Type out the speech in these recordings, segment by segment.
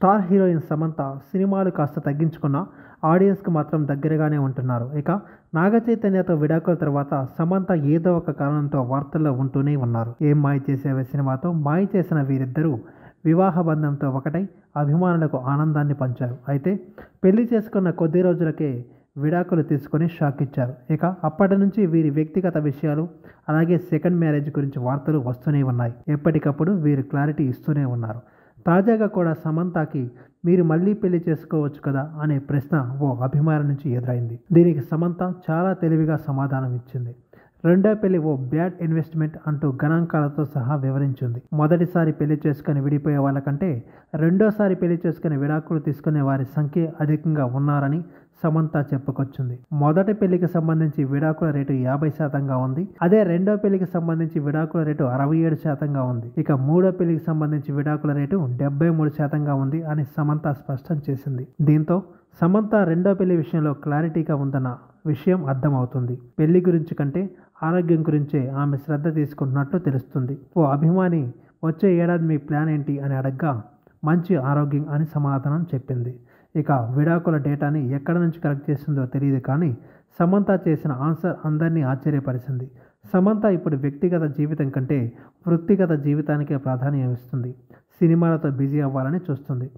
Star heroine Samantha సినిమాలు కాస్త తగ్గించుకున్న ఆడియన్స్కి మాత్రం దగ్గరగానే ఉంటున్నారు. ఇక నాగచైతన్యతో విడాకుల తర్వాత సమంత ఏదో ఒక కారణంతో వార్తల్లో ఉంటూనే ఉన్నారు. ఏం మాయ చేసేవే సినిమాతో మాయ చేసిన వీరిద్దరూ వివాహ బంధంతో ఒకటై అభిమానులకు ఆనందాన్ని పంచారు. అయితే పెళ్లి చేసుకున్న కొద్ది రోజులకే విడాకులు తీసుకొని షాక్ ఇచ్చారు. ఇక అప్పటి నుంచి వీరి వ్యక్తిగత విషయాలు అలాగే సెకండ్ మ్యారేజ్ గురించి వార్తలు వస్తూనే ఉన్నాయి. ఎప్పటికప్పుడు వీరు క్లారిటీ ఇస్తూనే ఉన్నారు. తాజాగా కూడా సమంతకి మీరు మళ్ళీ పెళ్లి చేసుకోవచ్చు కదా అనే ప్రశ్న ఓ అభిమాని నుంచి ఎదురైంది. దీనికి సమంత చాలా తెలివిగా సమాధానం ఇచ్చింది. రెండో పెళ్లి ఓ బ్యాడ్ ఇన్వెస్ట్మెంట్ అంటూ గణాంకాలతో సహా వివరించింది. మొదటిసారి పెళ్లి చేసుకుని విడిపోయే వాళ్ళకంటే రెండోసారి పెళ్లి చేసుకుని విడాకులు తీసుకునే వారి సంఖ్య అధికంగా ఉన్నారని సమంత చెప్పుకొచ్చింది. మొదటి పెళ్లికి సంబంధించి విడాకుల రేటు 50% ఉంది. అదే రెండో పెళ్లికి సంబంధించి విడాకుల రేటు 67% ఉంది. ఇక మూడో పెళ్లికి సంబంధించి విడాకుల రేటు 73% ఉంది అని సమంత స్పష్టం చేసింది. దీంతో సమంత రెండో పెళ్లి విషయంలో క్లారిటీగా ఉందన్న విషయం అర్థమవుతుంది. పెళ్లి గురించి కంటే ఆరోగ్యం గురించే ఆమె శ్రద్ధ తీసుకుంటున్నట్లు తెలుస్తుంది. ఓ అభిమాని వచ్చే ఏడాది మీ ప్లాన్ ఏంటి అని అడగ్గా మంచి ఆరోగ్యం అని సమాధానం చెప్పింది. ఇక విడాకుల డేటాని ఎక్కడి నుంచి కలెక్ట్ చేసిందో తెలియదు కానీ సమంత చేసిన ఆన్సర్ అందరినీ ఆశ్చర్యపరిచింది. సమంత ఇప్పుడు వ్యక్తిగత జీవితం కంటే వృత్తిగత జీవితానికే ప్రాధాన్యం ఇస్తుంది. సినిమాలతో బిజీ అవ్వాలని చూస్తుంది.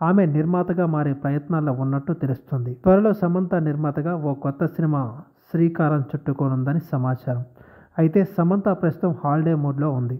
ఆమె నిర్మాతగా మారే ప్రయత్నాల్లో ఉన్నట్టు తెలుస్తుంది. త్వరలో సమంత నిర్మాతగా ఓ కొత్త సినిమా శ్రీకారం చుట్టుకోనుందని సమాచారం. అయితే సమంత ప్రస్తుతం హాలిడే మూడ్లో ఉంది.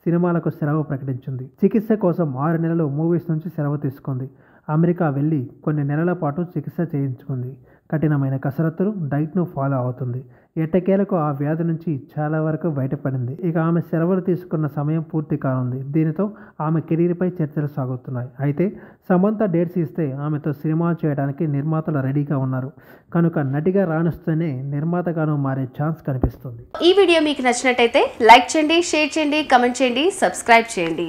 సినిమాలకు సెలవు ప్రకటించింది. చికిత్స కోసం 6 నెలలు మూవీస్ నుంచి సెలవు తీసుకుంది. అమెరికా వెళ్ళి కొన్ని నెలల పాటు చికిత్స చేయించుకుంది. కఠినమైన కసరత్తులు, డైట్ను ఫాలో అవుతుంది. ఎట్టకేలకు ఆ వ్యాధి నుంచి చాలా వరకు బయటపడింది. ఇక ఆమె సెలవులు తీసుకున్న సమయం పూర్తి కానుంది. దీనితో ఆమె కెరీర్పై చర్చలు సాగుతున్నాయి. అయితే సమంత డేట్స్ ఇస్తే ఆమెతో సినిమా చేయడానికి నిర్మాతలు రెడీగా ఉన్నారు. కనుక నటిగా రాణిస్తూనే నిర్మాతగాను మారే ఛాన్స్ కనిపిస్తుంది. ఈ వీడియో మీకు నచ్చినట్టయితే లైక్ చేయండి, షేర్ చేయండి, కమెంట్ చేయండి, సబ్స్క్రైబ్ చేయండి.